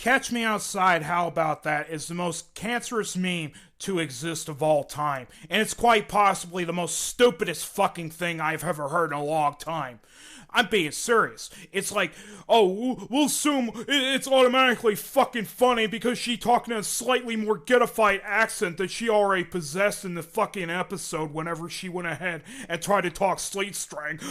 Catch Me Outside, how about that, is the most cancerous meme to exist of all time. And it's quite possibly the most stupidest fucking thing I've ever heard in a long time. I'm being serious. It's like, oh, we'll assume it's automatically fucking funny because she talking in a slightly more getified accent that she already possessed in the fucking episode whenever she went ahead and tried to talk Sleet Strang.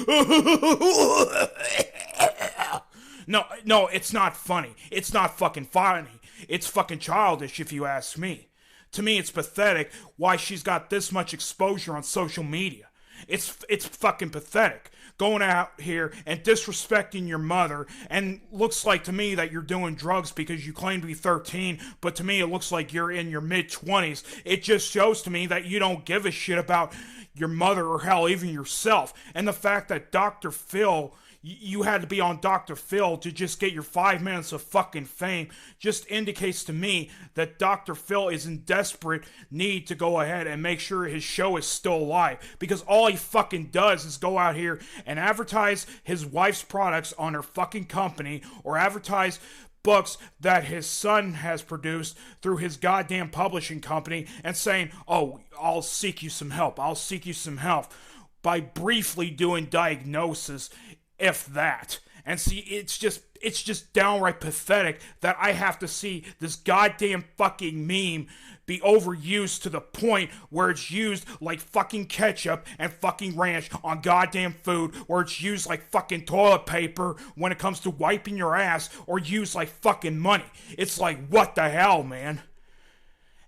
No, it's not funny. It's not fucking funny. It's fucking childish if you ask me. To me, it's pathetic why she's got this much exposure on social media. It's fucking pathetic. Going out here and disrespecting your mother, and looks like to me that you're doing drugs because you claim to be 13, but to me it looks like you're in your mid-20s. It just shows to me that you don't give a shit about your mother or hell, even yourself. And the fact that Dr. Phil, you had to be on Dr. Phil to just get your 5 minutes of fucking fame just indicates to me that Dr. Phil is in desperate need to go ahead and make sure his show is still alive. Because all he fucking does is go out here and advertise his wife's products on her fucking company, or advertise books that his son has produced through his goddamn publishing company, and saying, oh, I'll seek you some help. I'll seek you some help. By briefly doing diagnosis, if that. And see, it's just downright pathetic that I have to see this goddamn fucking meme be overused to the point where it's used like fucking ketchup and fucking ranch on goddamn food, where it's used like fucking toilet paper when it comes to wiping your ass, or used like fucking money. It's like, what the hell, man?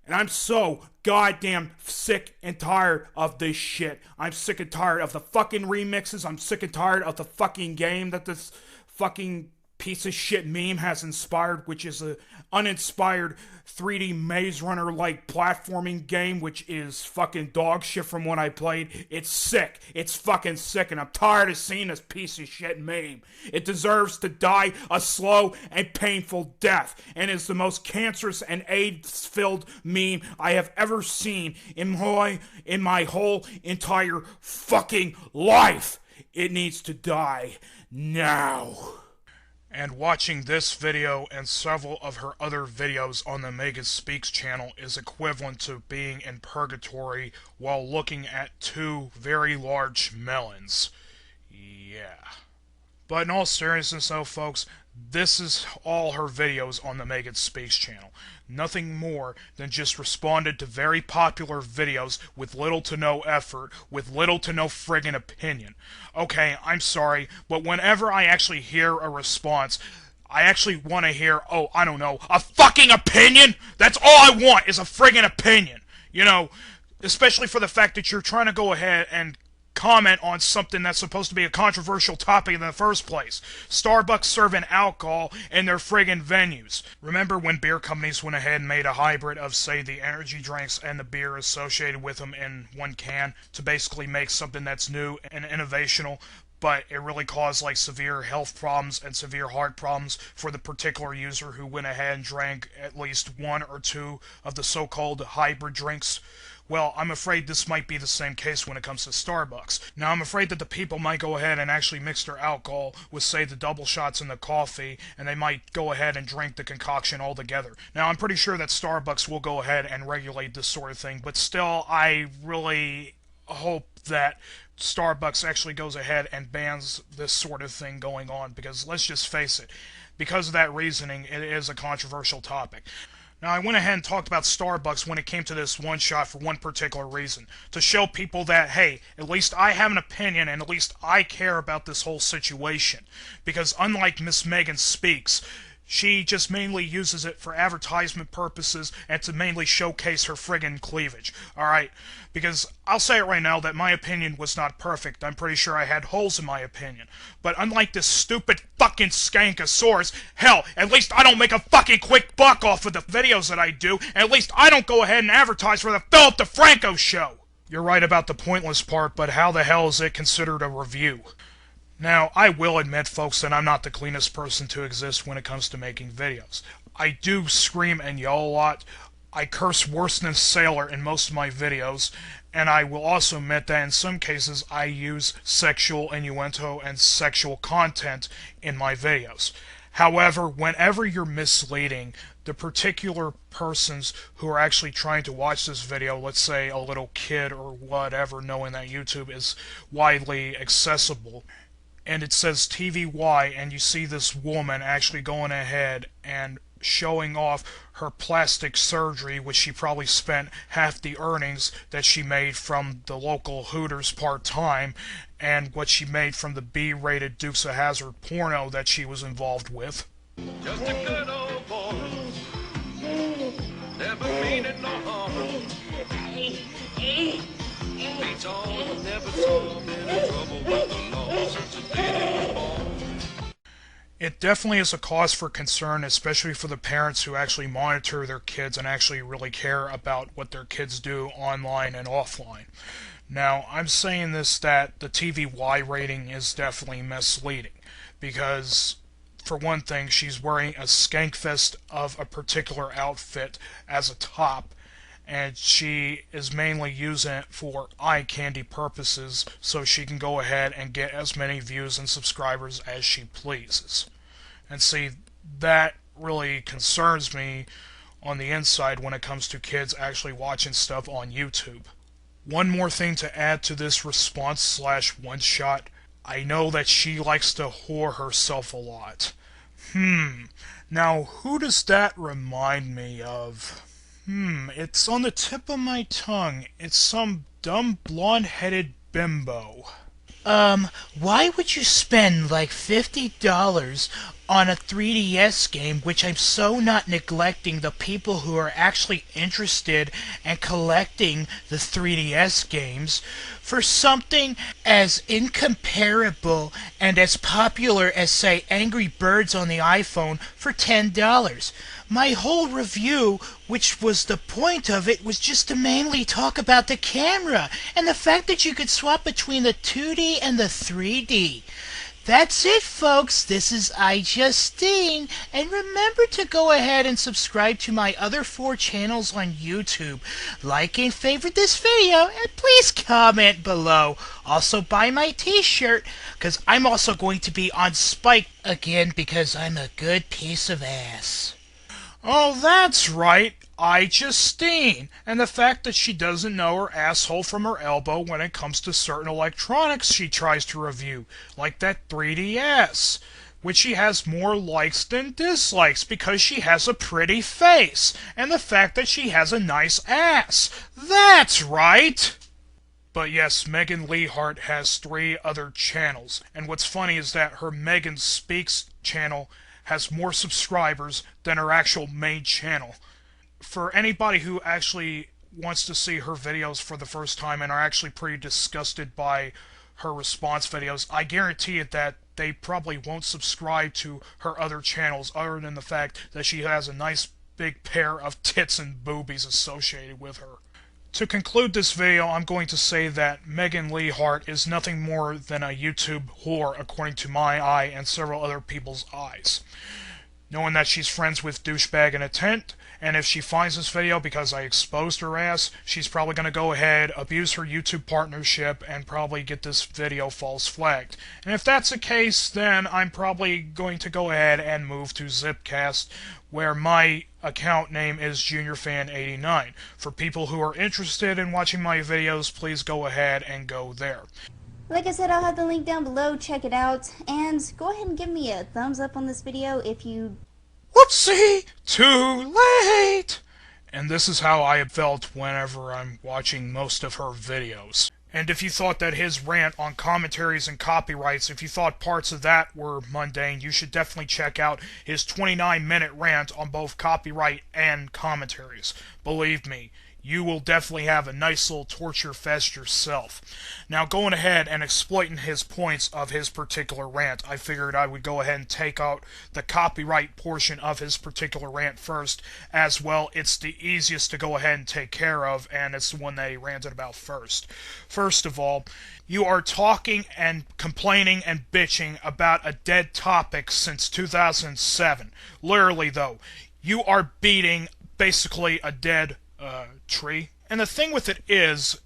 And I'm so goddamn sick and tired of this shit. I'm sick and tired of the fucking remixes. I'm sick and tired of the fucking game that this fucking piece of shit meme has inspired, which is a uninspired 3D Maze Runner like platforming game, which is fucking dog shit from what I played. It's sick. It's fucking sick, and I'm tired of seeing this piece of shit meme. It deserves to die a slow and painful death, and is the most cancerous and AIDS-filled meme I have ever seen in my whole entire fucking life. It needs to die now. And watching this video and several of her other videos on the Megan Speaks channel is equivalent to being in purgatory while looking at two very large melons. Yeah. But in all seriousness though, folks, this is all her videos on the Megan Speaks channel. Nothing more than just responded to very popular videos with little to no effort, with little to no friggin' opinion. Okay, I'm sorry, but whenever I actually hear a response, I actually want to hear, oh, I don't know, a fucking opinion? That's all I want, is a friggin' opinion. You know, especially for the fact that you're trying to go ahead and comment on something that's supposed to be a controversial topic in the first place. Starbucks serving alcohol in their friggin' venues. Remember when beer companies went ahead and made a hybrid of, say, the energy drinks and the beer associated with them in one can to basically make something that's new and innovational, but it really caused like severe health problems and severe heart problems for the particular user who went ahead and drank at least one or two of the so-called hybrid drinks? Well, I'm afraid this might be the same case when it comes to Starbucks. Now, I'm afraid that the people might go ahead and actually mix their alcohol with, say, the double shots in the coffee, and they might go ahead and drink the concoction altogether. Now, I'm pretty sure that Starbucks will go ahead and regulate this sort of thing, but still, I really hope that Starbucks actually goes ahead and bans this sort of thing going on, because let's just face it, because of that reasoning, it is a controversial topic. Now, I went ahead and talked about Starbucks when it came to this one shot for one particular reason. To show people that, hey, at least I have an opinion and at least I care about this whole situation. Because unlike Miss Megan Speaks, she just mainly uses it for advertisement purposes and to mainly showcase her friggin' cleavage. Alright? Because I'll say it right now that my opinion was not perfect. I'm pretty sure I had holes in my opinion. But unlike this stupid fucking skankosaurus, hell, at least I don't make a fucking quick buck off of the videos that I do, and at least I don't go ahead and advertise for the Philip DeFranco show! You're right about the pointless part, but how the hell is it considered a review? Now, I will admit, folks, that I'm not the cleanest person to exist when it comes to making videos. I do scream and yell a lot. I curse worse than a sailor in most of my videos, and I will also admit that in some cases I use sexual innuendo and sexual content in my videos. However, whenever you're misleading the particular persons who are actually trying to watch this video, let's say a little kid or whatever, knowing that YouTube is widely accessible, and it says TVY, and you see this woman actually going ahead and showing off her plastic surgery, which she probably spent half the earnings that she made from the local Hooters part-time, and what she made from the B-rated Dukes of Hazzard porno that she was involved with. Just a good old boy, never meaning no harm. Beats on, never saw me in trouble with the law since the day he was born. It definitely is a cause for concern, especially for the parents who actually monitor their kids and actually really care about what their kids do online and offline. Now, I'm saying this that the TVY rating is definitely misleading, because for one thing, she's wearing a skankfest of a particular outfit as a top, and she is mainly using it for eye candy purposes so she can go ahead and get as many views and subscribers as she pleases. And see, that really concerns me on the inside when it comes to kids actually watching stuff on YouTube. One more thing to add to this response slash one shot. I know that she likes to whore herself a lot. Now who does that remind me of? It's on the tip of my tongue. It's some dumb blonde-headed bimbo. Why would you spend like $50 on a 3DS game, which I'm so not neglecting the people who are actually interested and collecting the 3DS games, for something as incomparable and as popular as, say, Angry Birds on the iPhone for $10? My whole review, which was the point of it, was just to mainly talk about the camera and the fact that you could swap between the 2D and the 3D. That's it, folks. This is iJustine, and remember to go ahead and subscribe to my other 4 channels on YouTube. Like and favorite this video, and please comment below. Also buy my t-shirt, because I'm also going to be on Spike again because I'm a good piece of ass. Oh, that's right, iJustine, and the fact that she doesn't know her asshole from her elbow when it comes to certain electronics she tries to review, like that 3DS, which she has more likes than dislikes because she has a pretty face, and the fact that she has a nice ass. That's right! But yes, Megan Leehart has 3 other channels, and what's funny is that her Megan Speaks channel has more subscribers than her actual main channel. For anybody who actually wants to see her videos for the first time and are actually pretty disgusted by her response videos, I guarantee it that they probably won't subscribe to her other channels other than the fact that she has a nice big pair of tits and boobies associated with her. To conclude this video, I'm going to say that Megan Leehart is nothing more than a YouTube whore according to my eye and several other people's eyes. Knowing that she's friends with Douchebag in a Tent, and if she finds this video because I exposed her ass, she's probably going to go ahead, abuse her YouTube partnership, and probably get this video false flagged. And if that's the case, then I'm probably going to go ahead and move to Zipcast, where my account name is Juniorfan89. For people who are interested in watching my videos, please go ahead and go there. Like I said, I'll have the link down below, check it out, and go ahead and give me a thumbs up on this video if you... Whoopsie! Too late! And this is how I have felt whenever I'm watching most of her videos. And if you thought that his rant on commentaries and copyrights, if you thought parts of that were mundane, you should definitely check out his 29-minute rant on both copyright and commentaries. Believe me, you will definitely have a nice little torture fest yourself. Now, going ahead and exploiting his points of his particular rant, I figured I would go ahead and take out the copyright portion of his particular rant first, as well. It's the easiest to go ahead and take care of, and it's the one that he ranted about first. First of all, you are talking and complaining and bitching about a dead topic since 2007. Literally, though, you are beating basically a dead tree. And the thing with it is,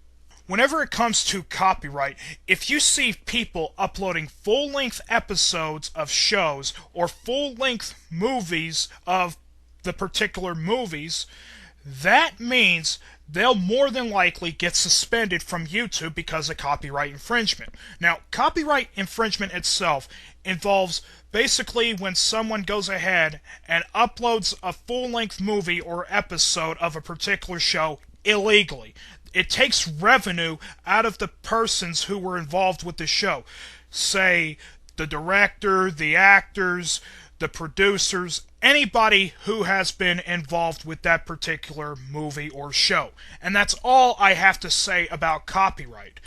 whenever it comes to copyright, if you see people uploading full-length episodes of shows or full-length movies of the particular movies, that means they'll more than likely get suspended from YouTube because of copyright infringement. Now, copyright infringement itself involves basically when someone goes ahead and uploads a full-length movie or episode of a particular show illegally. It takes revenue out of the persons who were involved with the show. Say, the director, the actors, the producers, anybody who has been involved with that particular movie or show. And that's all I have to say about copyright.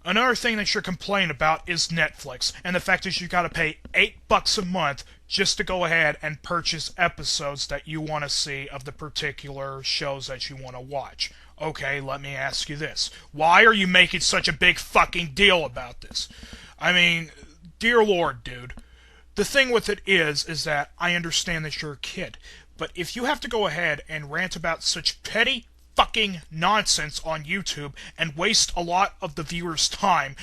Another thing that you're complaining about is Netflix, and the fact is you gotta pay $8 a month just to go ahead and purchase episodes that you want to see of the particular shows that you want to watch. Okay, let me ask you this. Why are you making such a big fucking deal about this? I mean, dear Lord, dude. The thing with it is that I understand that you're a kid, but if you have to go ahead and rant about such petty fucking nonsense on YouTube and waste a lot of the viewers' time,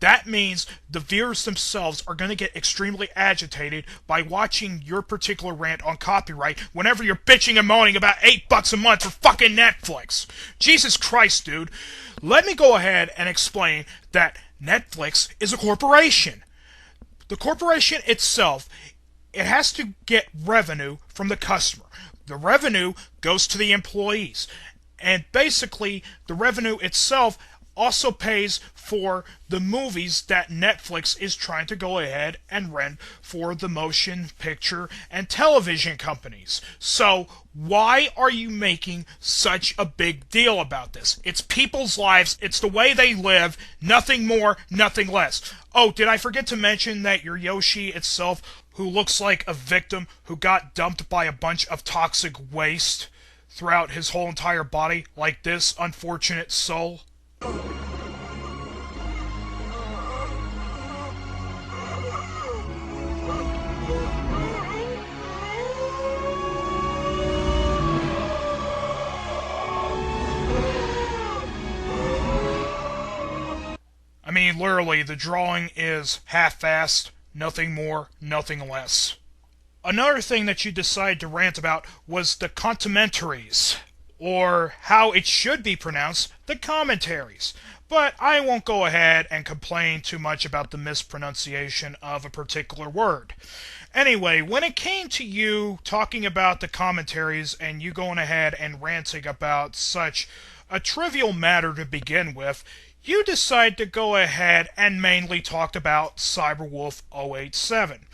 that means the viewers themselves are going to get extremely agitated by watching your particular rant on copyright whenever you're bitching and moaning about $8 a month for fucking Netflix. Jesus Christ, dude. Let me go ahead and explain that Netflix is a corporation. The corporation itself, it has to get revenue from the customer. The revenue goes to the employees. And basically, the revenue itself also pays for the movies that Netflix is trying to go ahead and rent for the motion picture and television companies. So, why are you making such a big deal about this? It's people's lives, it's the way they live, nothing more, nothing less. Oh, did I forget to mention that your Yoshi itself, who looks like a victim who got dumped by a bunch of toxic waste throughout his whole entire body, like this unfortunate soul? I mean, literally, the drawing is half-assed, nothing more, nothing less. Another thing that you decided to rant about was the commentaries, or how it should be pronounced, the commentaries. But I won't go ahead and complain too much about the mispronunciation of a particular word. Anyway, when it came to you talking about the commentaries and you going ahead and ranting about such a trivial matter to begin with, you decide to go ahead and mainly talk about Cyberwolf 087.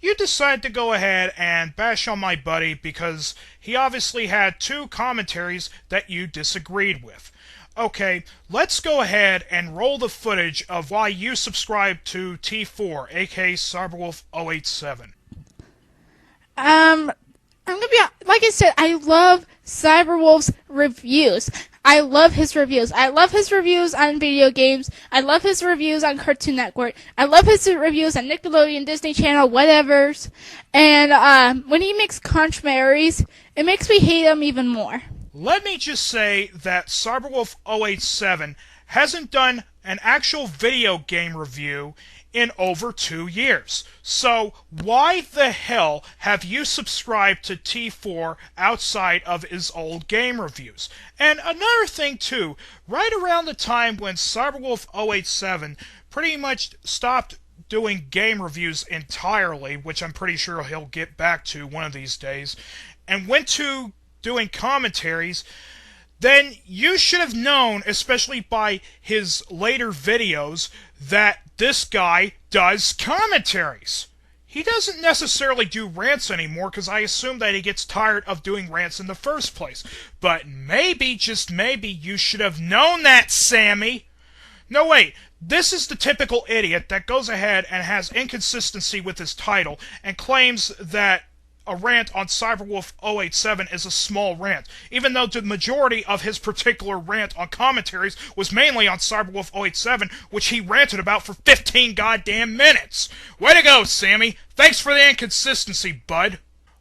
You decide to go ahead and bash on my buddy because he obviously had two commentaries that you disagreed with. Okay, let's go ahead and roll the footage of why you subscribed to T4, aka Cyberwolf 087. I'm gonna be, like I said, I love Cyberwolf's reviews. I love his reviews. I love his reviews on video games. I love his reviews on Cartoon Network. I love his reviews on Nickelodeon, Disney Channel, whatevers. And when he makes commentaries, it makes me hate him even more. Let me just say that Cyberwolf 087 hasn't done an actual video game review in over 2 years. So why the hell have you subscribed to T4 outside of his old game reviews? And another thing too, right around the time when Cyberwolf 087 pretty much stopped doing game reviews entirely, which I'm pretty sure he'll get back to one of these days, and went to doing commentaries, then you should have known, especially by his later videos, that this guy does commentaries. He doesn't necessarily do rants anymore because I assume that he gets tired of doing rants in the first place. But maybe, just maybe, you should have known that, Sammy. No, wait. This is the typical idiot that goes ahead and has inconsistency with his title and claims that a rant on Cyberwolf 087 is a small rant, even though the majority of his particular rant on commentaries was mainly on Cyberwolf 087, which he ranted about for 15 goddamn minutes. Way to go, Sammy. Thanks for the inconsistency, bud.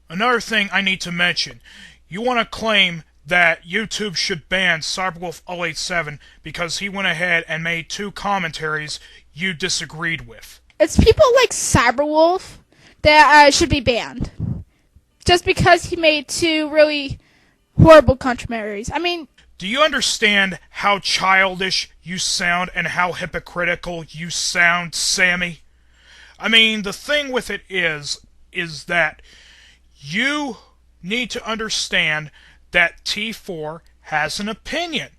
Another thing I need to mention. You want to claim that YouTube should ban Cyberwolf087 because he went ahead and made 2 commentaries you disagreed with. It's people like Cyberwolf that should be banned. Just because he made 2 really horrible commentaries. I mean, do you understand how childish you sound and how hypocritical you sound, Sammy? I mean, the thing with it is that you need to understand that T4 has an opinion.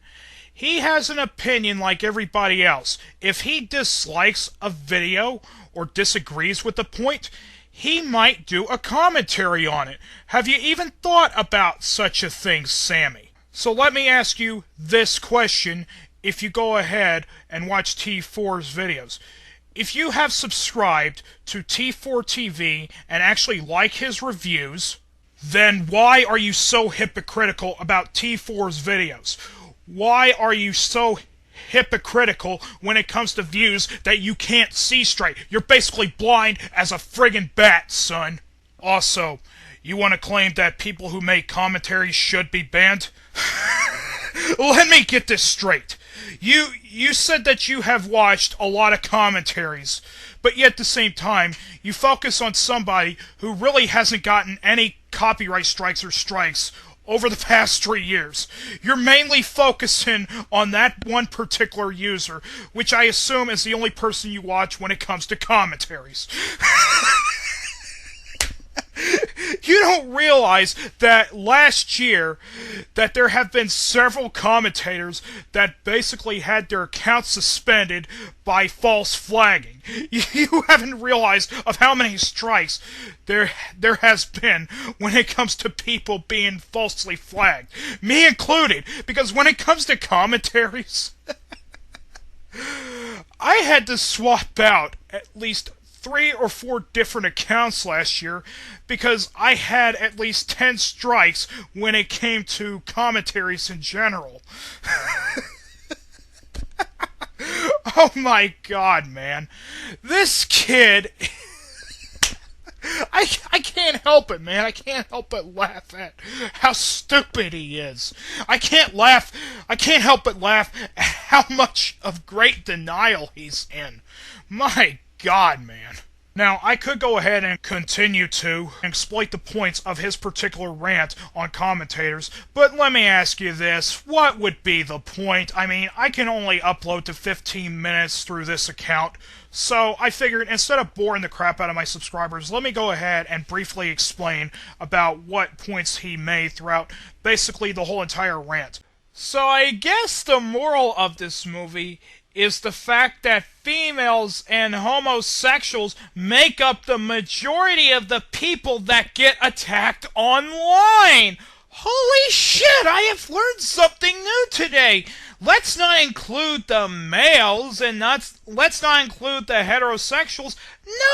He has an opinion like everybody else. If he dislikes a video or disagrees with the point, he might do a commentary on it. Have you even thought about such a thing, Sammy? So let me ask you this question if you go ahead and watch T4's videos. If you have subscribed to T4 TV and actually like his reviews, then why are you so hypocritical about T4's videos? Why are you so hypocritical when it comes to views that you can't see straight? You're basically blind as a friggin' bat, son. Also, you want to claim that people who make commentaries should be banned? Let me get this straight. You said that you have watched a lot of commentaries, but yet at the same time, you focus on somebody who really hasn't gotten any copyright strikes over the past 3 years. You're mainly focusing on that one particular user, which I assume is the only person you watch when it comes to commentaries. You don't realize that last year that there have been several commentators that basically had their accounts suspended by false flagging. You haven't realized of how many strikes there has been when it comes to people being falsely flagged. Me included, because when it comes to commentaries, I had to swap out at least 3 or 4 different accounts last year because I had at least 10 strikes when it came to commentaries in general. Oh my god, man. This kid... I can't help it, man. I can't help but laugh at how stupid he is. I can't help but laugh at how much of great denial he's in. My God, man. Now, I could go ahead and continue to exploit the points of his particular rant on commentators, but let me ask you this. What would be the point? I mean, I can only upload to 15 minutes through this account, so I figured instead of boring the crap out of my subscribers, let me go ahead and briefly explain about what points he made throughout basically the whole entire rant. So I guess the moral of this movie is the fact that females and homosexuals make up the majority of the people that get attacked online. Holy shit, I have learned something new today. Let's not include the males and let's not include the heterosexuals.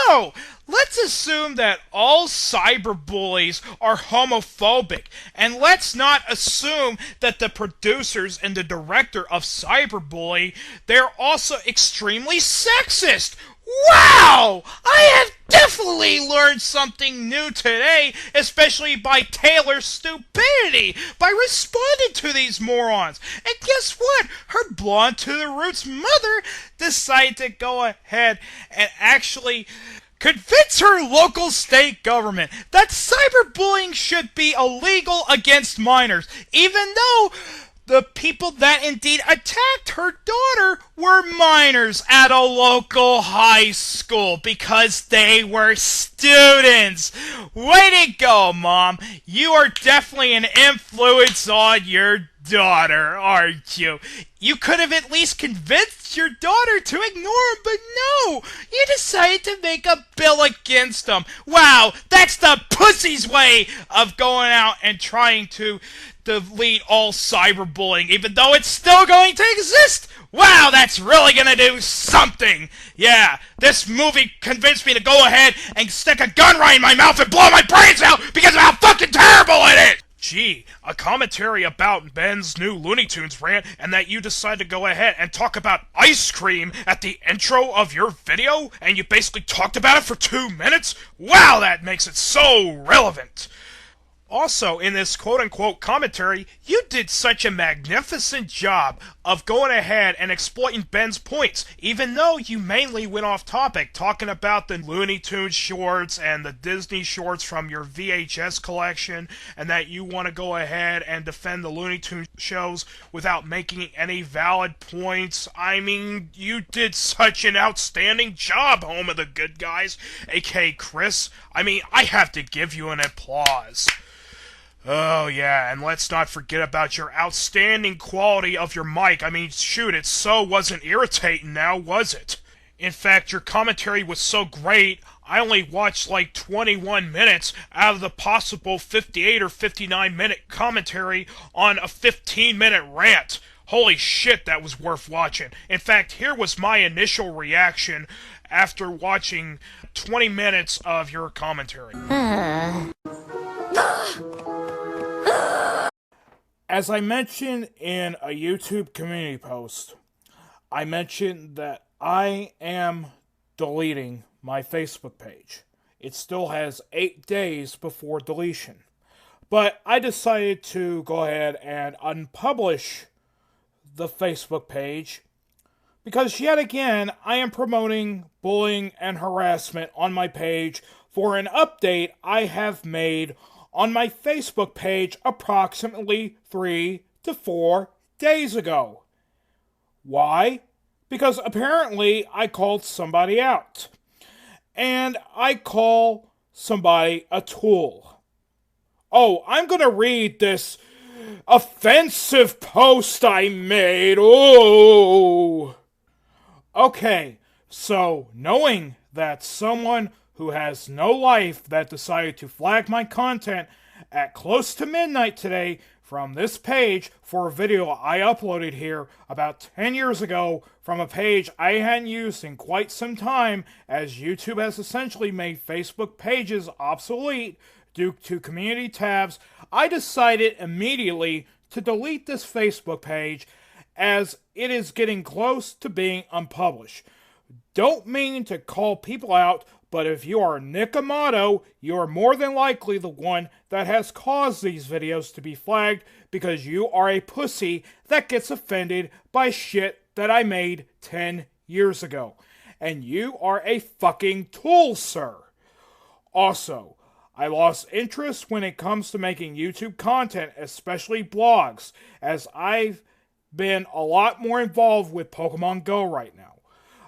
No! Let's assume that all cyberbullies are homophobic. And let's not assume that the producers and the director of Cyberbully, they're also extremely sexist. Wow! I have definitely learned something new today, especially by Taylor's stupidity, by responding to these morons. And guess what? Her blonde to the roots mother decided to go ahead and actually convince her local state government that cyberbullying should be illegal against minors, even though the people that indeed attacked her daughter were minors at a local high school because they were students. Way to go, Mom. You are definitely an influence on your daughter, aren't you? You could have at least convinced your daughter to ignore him, but no! You decided to make a bill against him. Wow, that's the pussy's way of going out and trying to delete all cyberbullying, even though it's still going to exist. Wow, that's really gonna do something. Yeah, this movie convinced me to go ahead and stick a gun right in my mouth and blow my brains out because of how fucking terrible it is. Gee, a commentary about Ben's new Looney Tunes rant, and that you decide to go ahead and talk about ice cream at the intro of your video, and you basically talked about it for 2 minutes? Wow, that makes it so relevant. Also, in this quote-unquote commentary, you did such a magnificent job of going ahead and exploiting Ben's points, even though you mainly went off topic, talking about the Looney Tunes shorts and the Disney shorts from your VHS collection, and that you want to go ahead and defend the Looney Tunes shows without making any valid points. I mean, you did such an outstanding job, Home of the Good Guys, aka Chris. I mean, I have to give you an applause. Oh, yeah, and let's not forget about your outstanding quality of your mic. I mean, shoot, it so wasn't irritating now, was it? In fact, your commentary was so great, I only watched like 21 minutes out of the possible 58 or 59-minute commentary on a 15-minute rant. Holy shit, that was worth watching. In fact, here was my initial reaction after watching 20 minutes of your commentary. As I mentioned in a YouTube community post, I mentioned that I am deleting my Facebook page. It still has 8 days before deletion. But I decided to go ahead and unpublish the Facebook page because yet again I am promoting bullying and harassment on my page for an update I have made on my Facebook page approximately 3 to 4 days ago. Why? Because apparently I called somebody out. And I call somebody a tool. Oh, I'm gonna read this offensive post I made. Oh! Okay, so knowing that someone who has no life that decided to flag my content at close to midnight today from this page for a video I uploaded here about 10 years ago from a page I hadn't used in quite some time, as YouTube has essentially made Facebook pages obsolete due to community tabs, I decided immediately to delete this Facebook page as it is getting close to being unpublished. Don't mean to call people out, but if you are Nick Amato, you are more than likely the one that has caused these videos to be flagged because you are a pussy that gets offended by shit that I made 10 years ago. And you are a fucking tool, sir. Also, I lost interest when it comes to making YouTube content, especially blogs, as I've been a lot more involved with Pokemon Go right now.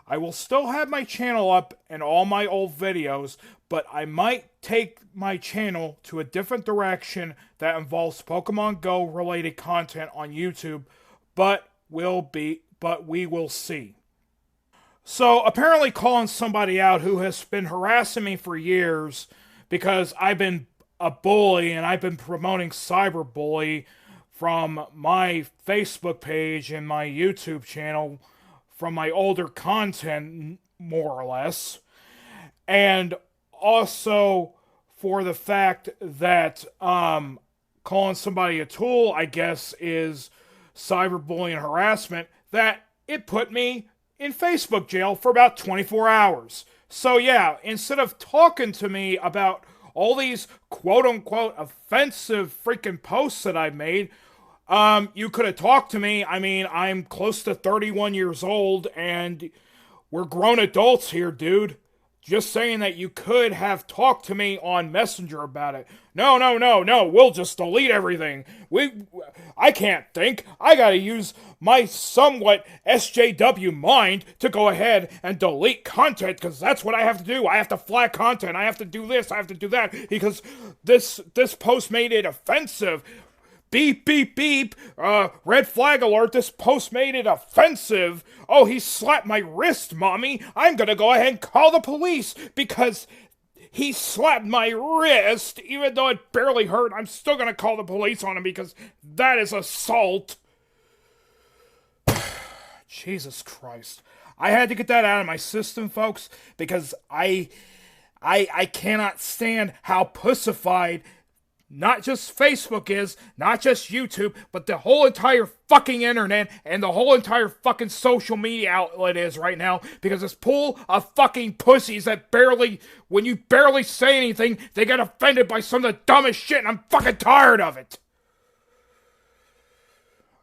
I will still have my channel up and all my old videos, but I might take my channel to a different direction that involves Pokemon Go related content on YouTube, but we will see. So apparently calling somebody out who has been harassing me for years because I've been a bully and I've been promoting cyberbully from my Facebook page and my YouTube channel from my older content, more or less, and also for the fact that calling somebody a tool, I guess, is cyberbullying and harassment, that it put me in Facebook jail for about 24 hours. So yeah, instead of talking to me about all these quote-unquote offensive freaking posts that I've made, you could have talked to me. I mean, I'm close to 31 years old, and we're grown adults here, dude. Just saying that you could have talked to me on Messenger about it. No, we'll just delete everything. I can't think. I gotta use my somewhat SJW mind to go ahead and delete content, because that's what I have to do. I have to flag content. I have to do this. I have to do that, because this post made it offensive. Beep, beep, beep. Red flag alert. This post made it offensive. Oh, he slapped my wrist, mommy. I'm gonna go ahead and call the police because he slapped my wrist. Even though it barely hurt, I'm still gonna call the police on him because that is assault. Jesus Christ. I had to get that out of my system, folks, because I cannot stand how pussified not just Facebook is, not just YouTube, but the whole entire fucking internet and the whole entire fucking social media outlet is right now, because it's full of fucking pussies that when you barely say anything, they get offended by some of the dumbest shit, and I'm fucking tired of it.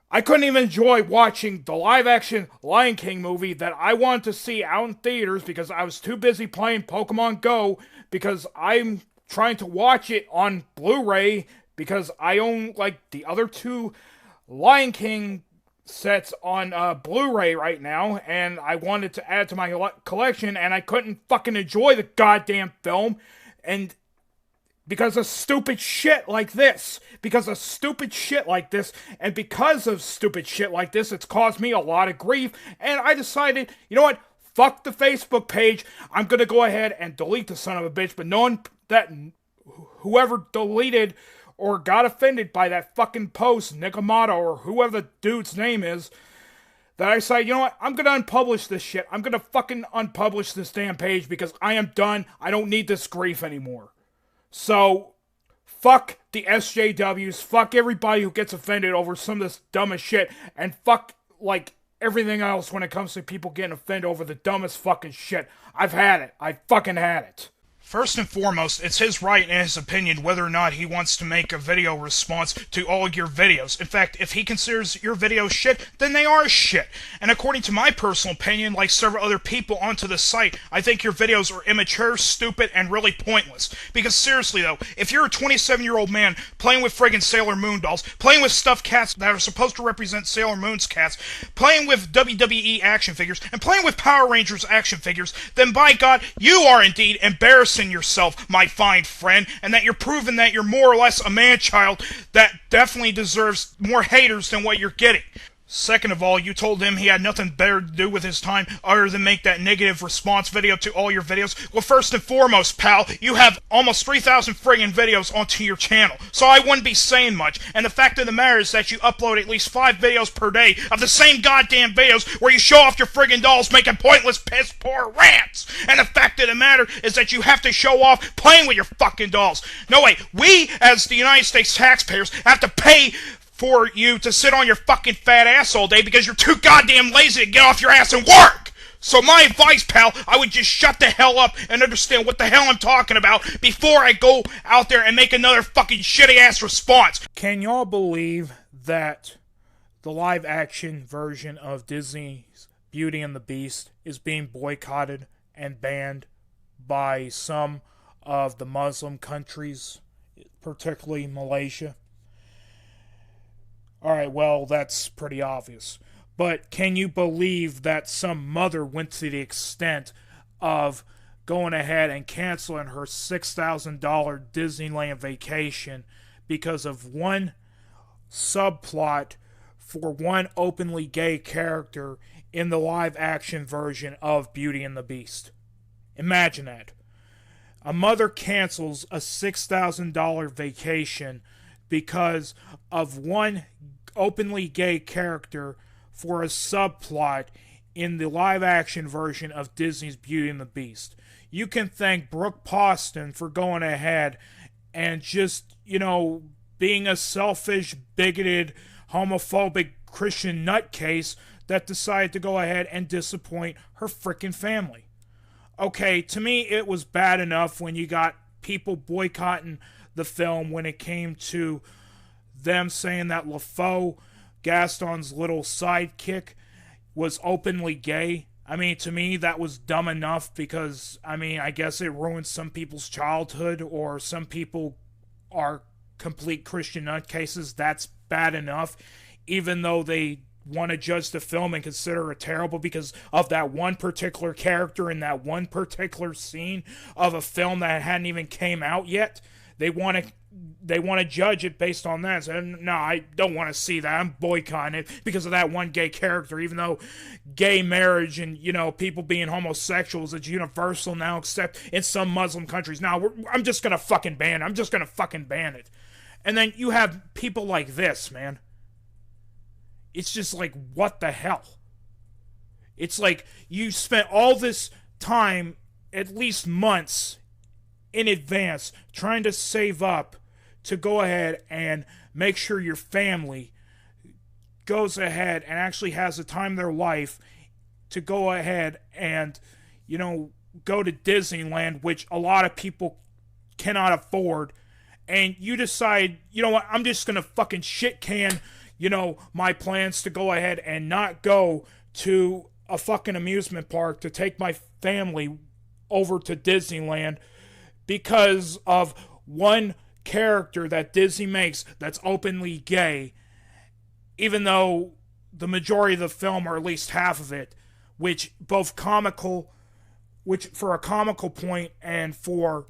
I couldn't even enjoy watching the live-action Lion King movie that I wanted to see out in theaters because I was too busy playing Pokemon Go, because I'm trying to watch it on Blu-ray because I own, like, the other 2 Lion King sets on Blu-ray right now, and I wanted to add to my collection, and I couldn't fucking enjoy the goddamn film, and because of stupid shit like this. And because of stupid shit like this, it's caused me a lot of grief, and I decided, you know what? Fuck the Facebook page. I'm gonna go ahead and delete the son of a bitch, but knowing that whoever deleted or got offended by that fucking post, Nicomato or whoever the dude's name is, that I decided, you know what? I'm gonna unpublish this shit. I'm gonna fucking unpublish this damn page because I am done. I don't need this grief anymore. So, fuck the SJWs, fuck everybody who gets offended over some of this dumbest shit, and fuck, like, everything else when it comes to people getting offended over the dumbest fucking shit. I've had it. I fucking had it. First and foremost, it's his right and his opinion whether or not he wants to make a video response to all your videos. In fact, if he considers your videos shit, then they are shit. And according to my personal opinion, like several other people onto the site, I think your videos are immature, stupid, and really pointless. Because seriously though, if you're a 27-year-old man playing with friggin' Sailor Moon dolls, playing with stuffed cats that are supposed to represent Sailor Moon's cats, playing with WWE action figures, and playing with Power Rangers action figures, then by God, you are indeed embarrassing yourself, my fine friend, and that you're proving that you're more or less a man-child that definitely deserves more haters than what you're getting. Second of all, you told him he had nothing better to do with his time other than make that negative response video to all your videos. Well, first and foremost, pal, you have almost 3,000 friggin' videos onto your channel, so I wouldn't be saying much. And the fact of the matter is that you upload at least 5 videos per day of the same goddamn videos where you show off your friggin' dolls making pointless piss-poor rants. And the fact of the matter is that you have to show off playing with your fucking dolls. No, wait, we, as the United States taxpayers, have to pay for you to sit on your fucking fat ass all day because you're too goddamn lazy to get off your ass and work! So my advice, pal, I would just shut the hell up and understand what the hell I'm talking about before I go out there and make another fucking shitty-ass response. Can y'all believe that the live-action version of Disney's Beauty and the Beast is being boycotted and banned by some of the Muslim countries, particularly Malaysia? Alright, well, that's pretty obvious. But can you believe that some mother went to the extent of going ahead and canceling her $6,000 Disneyland vacation because of one subplot for one openly gay character in the live-action version of Beauty and the Beast? Imagine that. A mother cancels a $6,000 vacation because of one openly gay character for a subplot in the live-action version of Disney's Beauty and the Beast. You can thank Brooke Poston for going ahead and just, being a selfish, bigoted, homophobic Christian nutcase that decided to go ahead and disappoint her frickin' family. Okay, to me, it was bad enough when you got people boycotting the film when it came to them saying that LaFoe, Gaston's little sidekick, was openly gay. I mean, to me, that was dumb enough because, I guess it ruined some people's childhood, or some people are complete Christian nutcases. That's bad enough, even though they want to judge the film and consider it terrible because of that one particular character in that one particular scene of a film that hadn't even came out yet. They want to judge it based on that. So, no, I don't want to see that. I'm boycotting it because of that one gay character, even though gay marriage and, people being homosexuals is universal now, except in some Muslim countries. Now, I'm just going to fucking ban it. I'm just going to fucking ban it. And then you have people like this, man. It's just like, what the hell? It's like you spent all this time, at least months, in advance, trying to save up to go ahead and make sure your family goes ahead and actually has the time of their life to go ahead and, you know, go to Disneyland, which a lot of people cannot afford, and you decide, you know what, I'm just gonna fucking shit can, you know, my plans to go ahead and not go to a fucking amusement park to take my family over to Disneyland because of one character that Disney makes that's openly gay, even though the majority of the film, or at least half of it, which both comical, which for a comical point and for,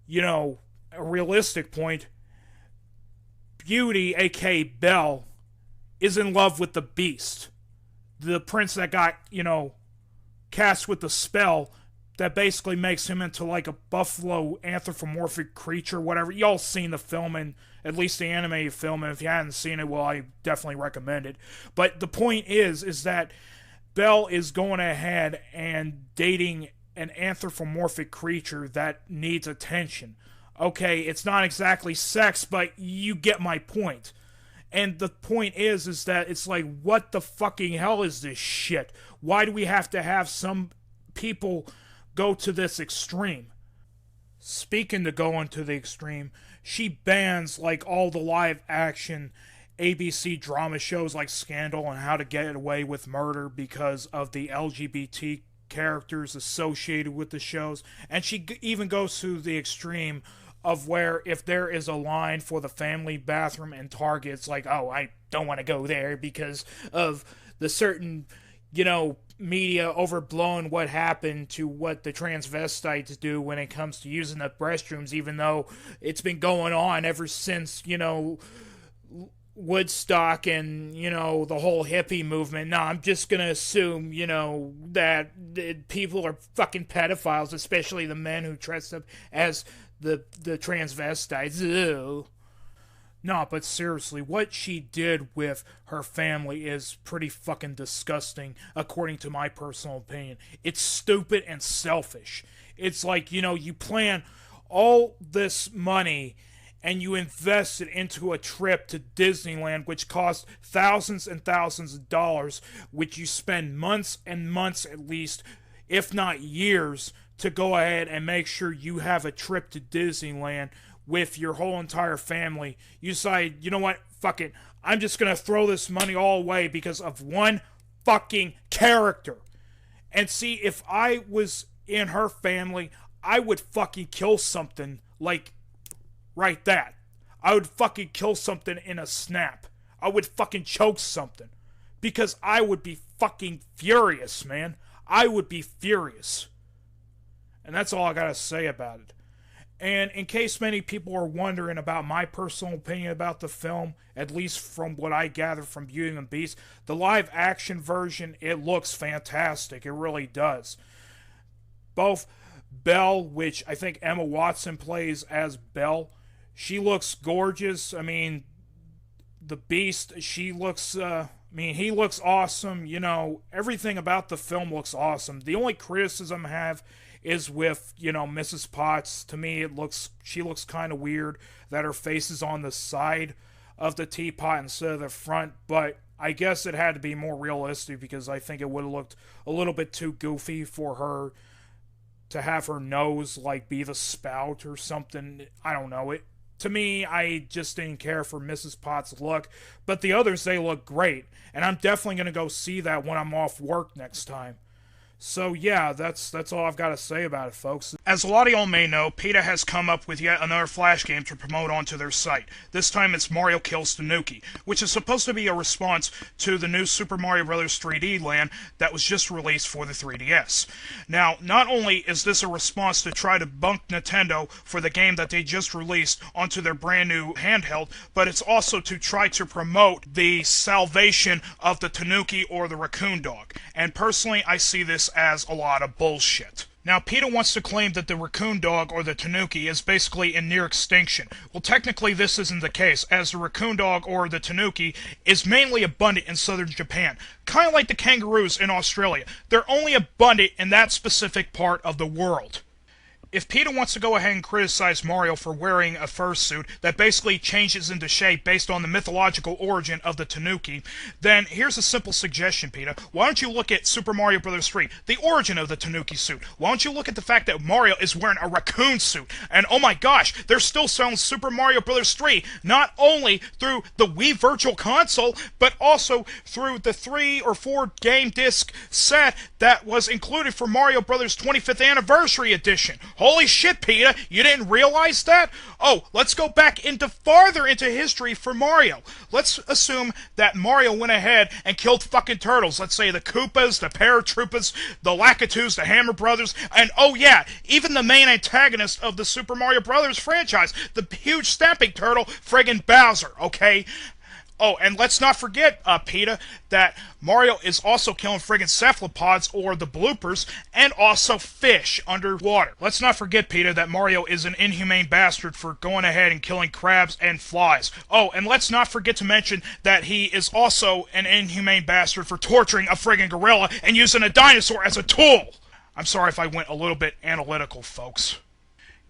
you know, a realistic point, Beauty, aka Belle, is in love with the Beast, the prince that got, you know, cast with the spell that basically makes him into like a buffalo anthropomorphic creature, whatever. Y'all seen the film, and at least the animated film, and if you hadn't seen it, well, I definitely recommend it. But the point is that Belle is going ahead and dating an anthropomorphic creature that needs attention. Okay, it's not exactly sex, but you get my point. And the point is that it's like, what the fucking hell is this shit? Why do we have to have some people go to this extreme? Speaking to going to the extreme, she bans like all the live action ABC drama shows like Scandal and How to Get Away with Murder because of the LGBT characters associated with the shows. And she even goes to the extreme of where if there is a line for the family bathroom in Target, it's like, oh, I don't want to go there because of the certain, you know, media overblown what happened to what the transvestites do when it comes to using the restrooms, even though it's been going on ever since, you know, Woodstock and, you know, the whole hippie movement. No, I'm just gonna assume, you know, that people are fucking pedophiles, especially the men who dress up as the transvestites. Ew. No, but seriously, what she did with her family is pretty fucking disgusting, according to my personal opinion. It's stupid and selfish. It's like, you know, you plan all this money and you invest it into a trip to Disneyland, which costs thousands and thousands of dollars, which you spend months and months at least, if not years, to go ahead and make sure you have a trip to Disneyland with your whole entire family. You decide, you know what, fuck it, I'm just gonna throw this money all away because of one fucking character. And see, if I was in her family, I would fucking kill something like right that. I would fucking kill something in a snap. I would fucking choke something. Because I would be fucking furious, man. I would be furious. And that's all I gotta say about it. And in case many people are wondering about my personal opinion about the film, at least from what I gather from Beauty and the Beast, the live action version, it looks fantastic. It really does. Both Belle, which I think Emma Watson plays as Belle, she looks gorgeous. I mean, the Beast, she looks, he looks awesome. You know, everything about the film looks awesome. The only criticism I have is with, you know, Mrs. Potts. To me, she looks kind of weird that her face is on the side of the teapot instead of the front, but I guess it had to be more realistic because I think it would have looked a little bit too goofy for her to have her nose, like, be the spout or something. I don't know. To me, I just didn't care for Mrs. Potts' look, but the others, they look great, and I'm definitely going to go see that when I'm off work next time. So yeah, that's all I've got to say about it, folks. As a lot of y'all may know, PETA has come up with yet another Flash game to promote onto their site. This time it's Mario Kills Tanuki, which is supposed to be a response to the new Super Mario Bros. 3D Land that was just released for the 3DS. Now, not only is this a response to try to bunk Nintendo for the game that they just released onto their brand new handheld, but it's also to try to promote the salvation of the Tanuki or the raccoon dog. And personally, I see this as a lot of bullshit. Now, PETA wants to claim that the raccoon dog, or the tanuki, is basically in near extinction. Well, technically this isn't the case, as the raccoon dog, or the tanuki, is mainly abundant in southern Japan. Kind of like the kangaroos in Australia. They're only abundant in that specific part of the world. If PETA wants to go ahead and criticize Mario for wearing a fursuit that basically changes into shape based on the mythological origin of the Tanuki, then here's a simple suggestion, PETA. Why don't you look at Super Mario Bros. 3, the origin of the Tanuki suit? Why don't you look at the fact that Mario is wearing a raccoon suit? And oh my gosh, they're still selling Super Mario Bros. 3, not only through the Wii Virtual Console, but also through the 3 or 4 game disc set that was included for Mario Bros. 25th Anniversary Edition. Holy shit, PETA, you didn't realize that? Oh, let's go back farther into history for Mario. Let's assume that Mario went ahead and killed fucking turtles. Let's say the Koopas, the Paratroopas, the Lakitus, the Hammer Brothers, and oh yeah, even the main antagonist of the Super Mario Bros. Franchise, the huge stamping turtle, friggin' Bowser, okay? Oh, and let's not forget, PETA, that Mario is also killing friggin' cephalopods, or the bloopers, and also fish underwater. Let's not forget, PETA, that Mario is an inhumane bastard for going ahead and killing crabs and flies. Oh, and let's not forget to mention that he is also an inhumane bastard for torturing a friggin' gorilla and using a dinosaur as a tool. I'm sorry if I went a little bit analytical, folks.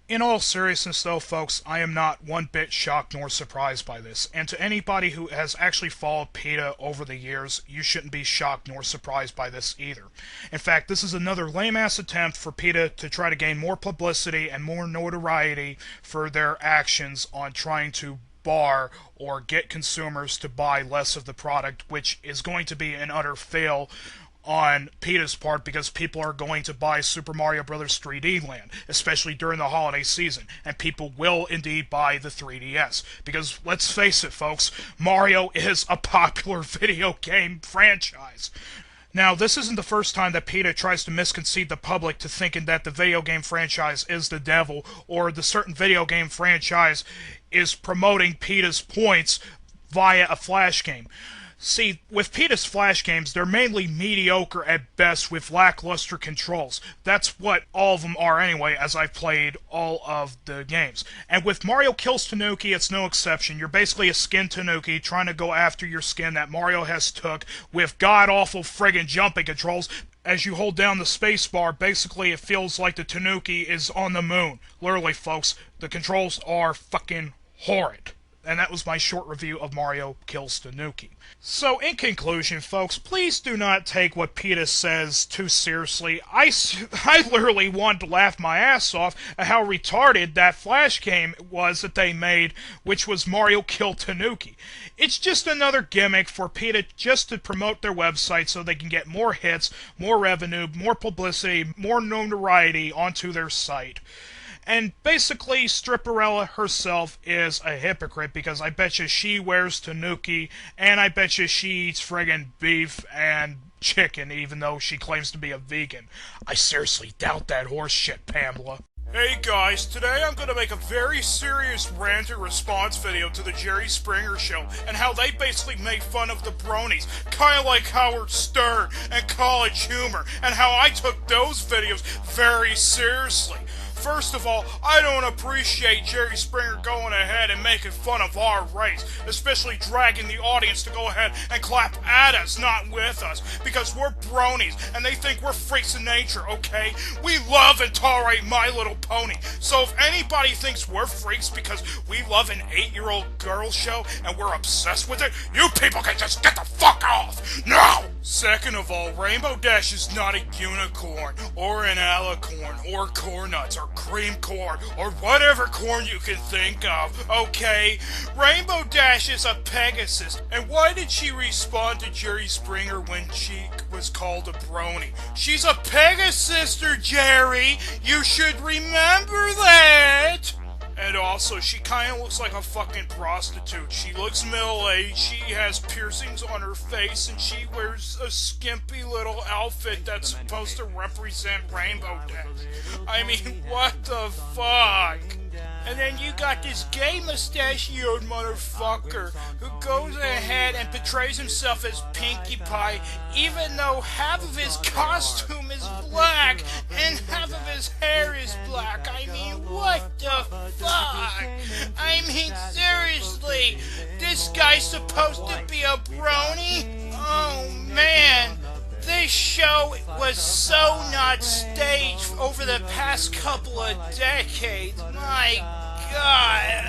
In all seriousness, though, folks, I am not one bit shocked nor surprised by this. And to anybody who has actually followed PETA over the years, you shouldn't be shocked nor surprised by this either. In fact, this is another lame-ass attempt for PETA to try to gain more publicity and more notoriety for their actions on trying to bar or get consumers to buy less of the product, which is going to be an utter fail on PETA's part, because people are going to buy Super Mario Bros. 3D Land, especially during the holiday season, and people will indeed buy the 3DS, because let's face it, folks, Mario is a popular video game franchise. Now, this isn't the first time that PETA tries to misconceive the public to thinking that the video game franchise is the devil, or the certain video game franchise is promoting PETA's points via a Flash game. See, with PETA's Flash games, they're mainly mediocre at best with lackluster controls. That's what all of them are anyway, as I've played all of the games. And with Mario Kills Tanuki, it's no exception. You're basically a skin Tanuki trying to go after your skin that Mario has took with god-awful friggin' jumping controls. As you hold down the space bar, basically it feels like the Tanuki is on the moon. Literally, folks, the controls are fucking horrid. And that was my short review of Mario Kills Tanuki. So, in conclusion, folks, please do not take what PETA says too seriously. I literally wanted to laugh my ass off at how retarded that Flash game was that they made, which was Mario Kill Tanuki. It's just another gimmick for PETA just to promote their website so they can get more hits, more revenue, more publicity, more notoriety onto their site. And basically, Stripperella herself is a hypocrite, because I bet you she wears Tanuki, and I bet you she eats friggin' beef and chicken, even though she claims to be a vegan. I seriously doubt that horse shit, Pamela. Hey guys, today I'm gonna make a very serious rant and response video to the Jerry Springer Show and how they basically make fun of the bronies, kinda like Howard Stern and College Humor, and how I took those videos very seriously. First of all, I don't appreciate Jerry Springer going ahead and making fun of our race, especially dragging the audience to go ahead and clap at us, not with us, because we're bronies, and they think we're freaks of nature, okay? We love and tolerate My Little Pony, so if anybody thinks we're freaks because we love an 8-year-old girl show and we're obsessed with it, you people can just get the fuck off, now! Second of all, Rainbow Dash is not a unicorn, or an alicorn, or corn nuts, or cream corn, or whatever corn you can think of, okay? Rainbow Dash is a Pegasus, and why did she respond to Jerry Springer when she was called a brony? She's a Pegasister, Jerry! You should remember that! And also, she kinda looks like a fucking prostitute. She looks middle-aged, she has piercings on her face, and she wears a skimpy little outfit that's supposed to represent Rainbow Dash. I mean, what the fuck? And then you got this gay mustachioed motherfucker who goes ahead and portrays himself as Pinkie Pie, even though half of his costume is black and half of his hair is black. I mean, what the fuck? I mean, seriously, this guy's supposed to be a brony? Oh man, This show was so not staged over the past couple of decades. My God.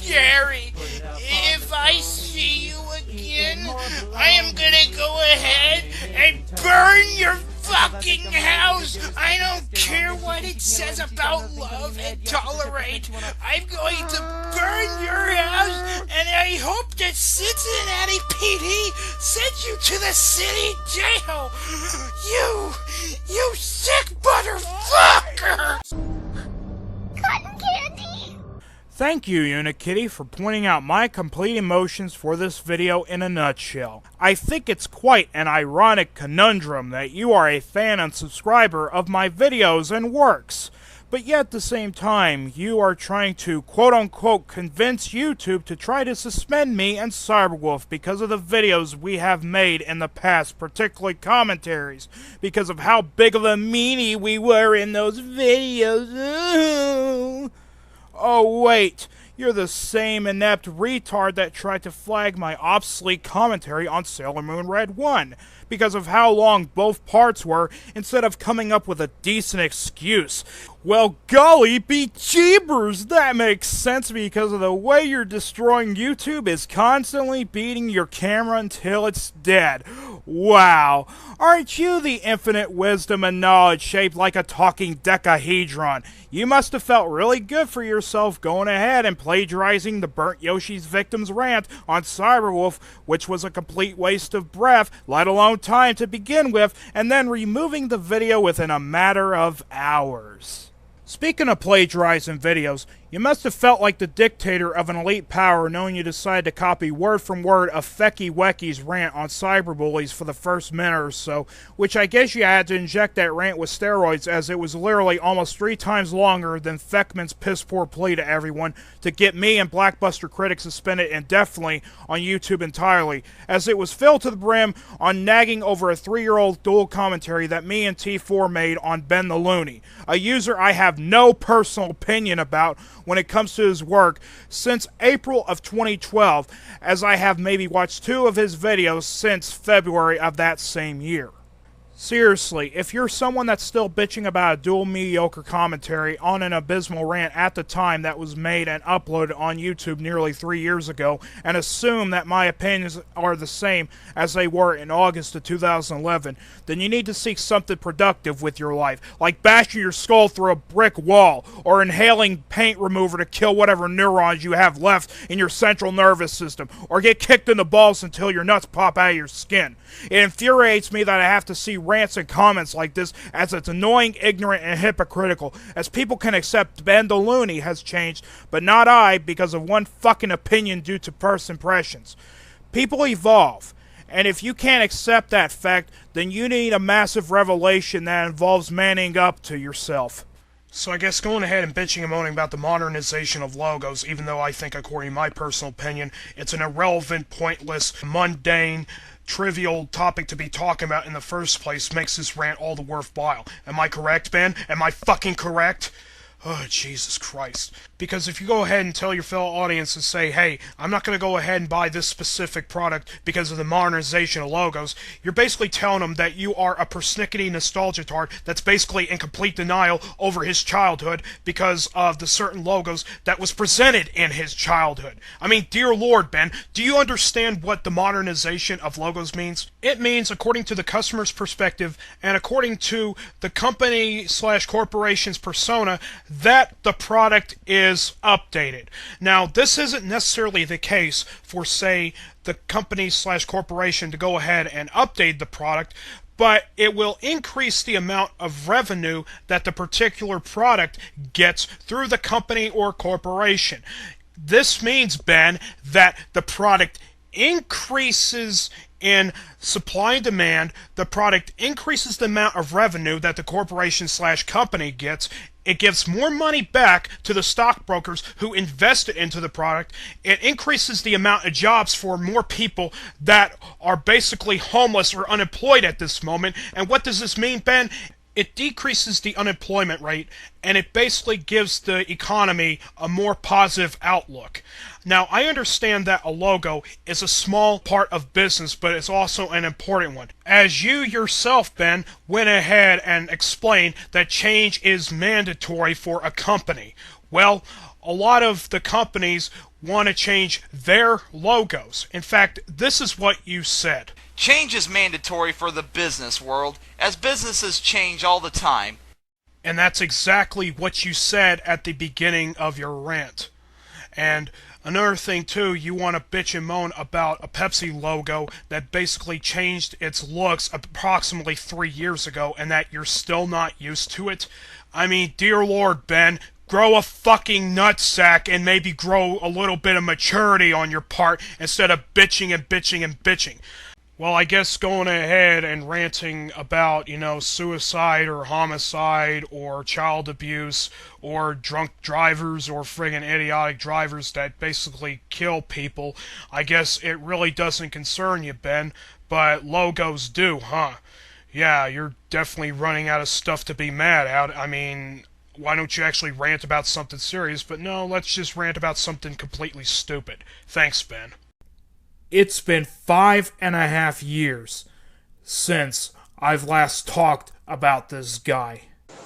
Jerry, if I see you again, I am gonna go ahead and burn your fucking house. I don't care what it says about love and tolerate. I'm going to burn your house, and I hope that Cincinnati PD sends you to the city jail. You sick motherfucker! Cotton candy! Thank you, Unikitty, for pointing out my complete emotions for this video in a nutshell. I think it's quite an ironic conundrum that you are a fan and subscriber of my videos and works, but yet at the same time, you are trying to quote-unquote convince YouTube to try to suspend me and Cyberwolf because of the videos we have made in the past, particularly commentaries, because of how big of a meanie we were in those videos. Oh wait, you're the same inept retard that tried to flag my obsolete commentary on Sailor Moon Red 1 because of how long both parts were instead of coming up with a decent excuse. Well, golly be jeebers, that makes sense because of the way you're destroying YouTube is constantly beating your camera until it's dead. Wow, aren't you the infinite wisdom and knowledge shaped like a talking decahedron? You must have felt really good for yourself going ahead and plagiarizing the Burnt Yoshi's Victims rant on Cyberwolf, which was a complete waste of breath, let alone time to begin with, and then removing the video within a matter of hours. Speaking of plagiarizing videos, you must have felt like the dictator of an elite power knowing you decided to copy word from word of Fecky Wecky's rant on cyberbullies for the first minute or so, which I guess you had to inject that rant with steroids as it was literally almost 3 times longer than Feckman's piss-poor plea to everyone to get me and Blackbuster Critics suspended indefinitely on YouTube entirely, as it was filled to the brim on nagging over a 3-year-old dual commentary that me and T4 made on Ben the Looney, a user I have no personal opinion about when it comes to his work since April of 2012, as I have maybe watched 2 of his videos since February of that same year. Seriously, if you're someone that's still bitching about a dual mediocre commentary on an abysmal rant at the time that was made and uploaded on YouTube nearly 3 years ago, and assume that my opinions are the same as they were in August of 2011, then you need to seek something productive with your life, like bashing your skull through a brick wall, or inhaling paint remover to kill whatever neurons you have left in your central nervous system, or get kicked in the balls until your nuts pop out of your skin. It infuriates me that I have to see rants and comments like this, as it's annoying, ignorant, and hypocritical, as people can accept Ben the Looney has changed, but not I, because of one fucking opinion due to first impressions. People evolve, and if you can't accept that fact, then you need a massive revelation that involves manning up to yourself. So I guess going ahead and bitching and moaning about the modernization of logos, even though I think, according to my personal opinion, it's an irrelevant, pointless, mundane, trivial topic to be talking about in the first place, makes this rant all the worthwhile. Am I correct, Ben? Am I fucking correct? Oh, Jesus Christ. Because if you go ahead and tell your fellow audience and say, hey, I'm not going to go ahead and buy this specific product because of the modernization of logos, you're basically telling them that you are a persnickety nostalgia tard that's basically in complete denial over his childhood because of the certain logos that was presented in his childhood. I mean, dear Lord, Ben, do you understand what the modernization of logos means? It means, according to the customer's perspective and according to the company/corporation's persona, that the product is updated. Now, this isn't necessarily the case for, say, the company/corporation to go ahead and update the product, but it will increase the amount of revenue that the particular product gets through the company or corporation. This means, Ben, that the product increases in supply and demand, the product increases the amount of revenue that the corporation/company gets, it gives more money back to the stockbrokers who invested into the product, it increases the amount of jobs for more people that are basically homeless or unemployed at this moment, and what does this mean, Ben? It decreases the unemployment rate, and it basically gives the economy a more positive outlook. Now, I understand that a logo is a small part of business, but it's also an important one. As you yourself, Ben, went ahead and explained that change is mandatory for a company. Well, a lot of the companies want to change their logos. In fact, this is what you said. Change is mandatory for the business world, as businesses change all the time. And that's exactly what you said at the beginning of your rant. And another thing too, you want to bitch and moan about a Pepsi logo that basically changed its looks approximately 3 years ago and that you're still not used to it. I mean, dear Lord, Ben, grow a fucking nutsack and maybe grow a little bit of maturity on your part instead of bitching and bitching and bitching. Well, I guess going ahead and ranting about, suicide or homicide or child abuse or drunk drivers or friggin' idiotic drivers that basically kill people, I guess it really doesn't concern you, Ben, but logos do, huh? Yeah, you're definitely running out of stuff to be mad at. I mean, why don't you actually rant about something serious? But no, let's just rant about something completely stupid. Thanks, Ben. It's been 5.5 years since I've last talked about this guy.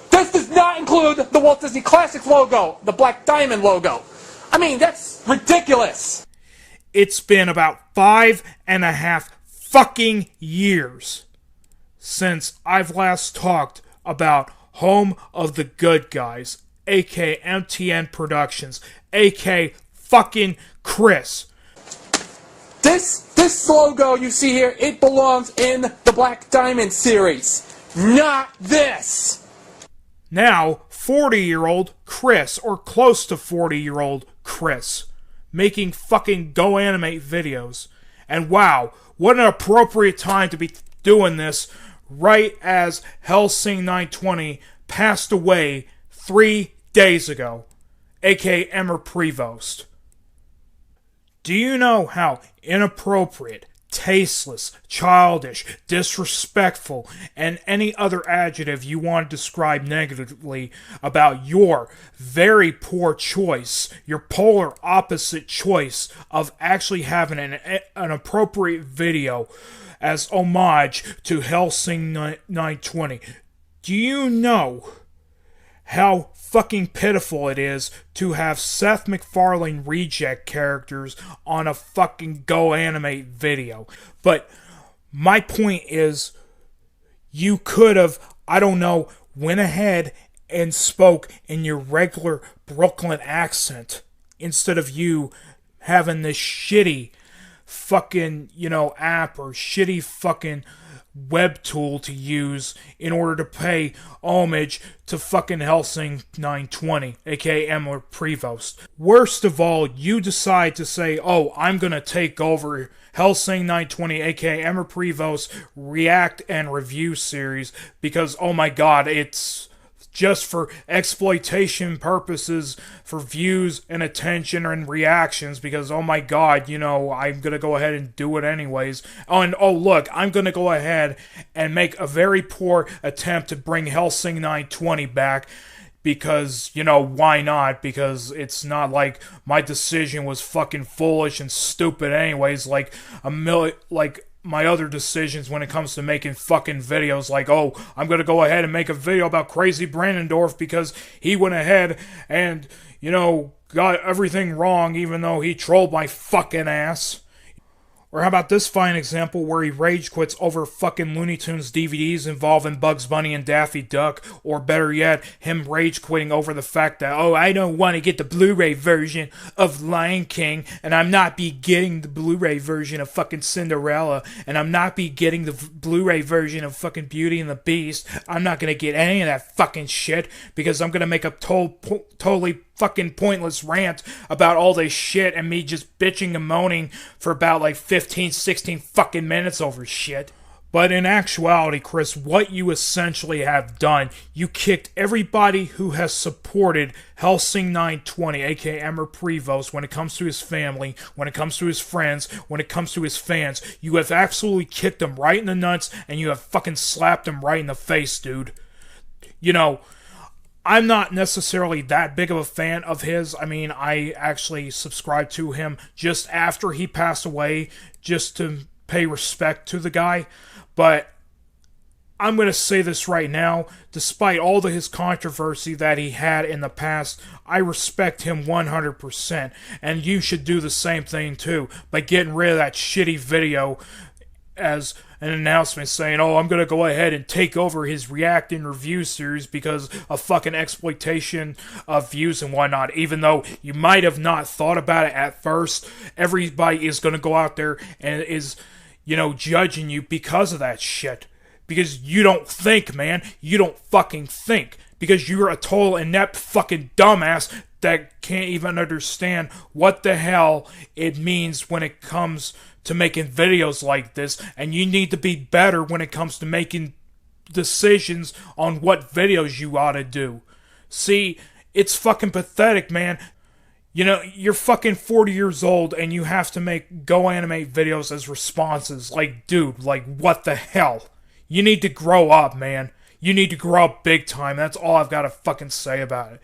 This does not include the Walt Disney Classics logo, the Black Diamond logo. I mean, that's ridiculous. It's been about 5.5 fucking years since I've last talked about Home of the Good Guys, aka MTN Productions, aka fucking Chris. This logo you see here, it belongs in the Black Diamond series, not this. Now, 40-year-old Chris, or close to 40-year-old Chris, making fucking Go Animate videos. And wow, what an appropriate time to be doing this right as Helsing 920 passed away 3 days ago, aka Emmer Prevost. Do you know how inappropriate, tasteless, childish, disrespectful, and any other adjective you want to describe negatively about your very poor choice, your polar opposite choice of actually having an appropriate video as homage to Helsing 920? Do you know how fucking pitiful it is to have Seth MacFarlane reject characters on a fucking Go Animate video? But my point is, you could have, went ahead and spoke in your regular Brooklyn accent instead of you having this shitty fucking, app or shitty fucking web tool to use in order to pay homage to fucking Helsing 920, aka Emmer Prevost. Worst of all, you decide to say, oh, I'm gonna take over Helsing 920, aka Emmer Prevost react and review series because, oh my god, it's just for exploitation purposes, for views and attention and reactions, because oh my god, I'm gonna go ahead and do it anyways. And oh look, I'm gonna go ahead and make a very poor attempt to bring Helsing 920 back, because, why not? Because it's not like my decision was fucking foolish and stupid anyways, like my other decisions when it comes to making fucking videos, like, oh, I'm gonna go ahead and make a video about Crazy Brandendorf because he went ahead and, got everything wrong even though he trolled my fucking ass. Or how about this fine example where he rage quits over fucking Looney Tunes DVDs involving Bugs Bunny and Daffy Duck, or better yet, him rage quitting over the fact that, oh, I don't want to get the Blu-ray version of Lion King, and I'm not be getting the Blu-ray version of fucking Cinderella, and I'm not be getting the Blu-ray version of fucking Beauty and the Beast. I'm not gonna get any of that fucking shit, because I'm gonna make a totally fucking pointless rant about all this shit and me just bitching and moaning for about 15, 16 fucking minutes over shit. But in actuality, Chris, what you essentially have done, you kicked everybody who has supported Helsing 920, aka Emmer Prevost, when it comes to his family, when it comes to his friends, when it comes to his fans. You have absolutely kicked them right in the nuts, and you have fucking slapped them right in the face, dude. you know, I'm not necessarily that big of a fan of his. I mean, I actually subscribed to him just after he passed away, just to pay respect to the guy. But I'm going to say this right now, despite all of his controversy that he had in the past, I respect him 100%, and you should do the same thing too, by getting rid of that shitty video as an announcement saying, oh, I'm going to go ahead and take over his React and Review series because of fucking exploitation of views and whatnot. Even though you might have not thought about it at first, everybody is going to go out there and is, judging you because of that shit. Because you don't think, man. You don't fucking think. Because you're a total inept fucking dumbass that can't even understand what the hell it means when it comes to making videos like this, and you need to be better when it comes to making decisions on what videos you ought to do. See, it's fucking pathetic, man. You're fucking 40 years old and you have to go animate videos as responses. Like, dude, what the hell? You need to grow up, man. You need to grow up big time. That's all I've got to fucking say about it.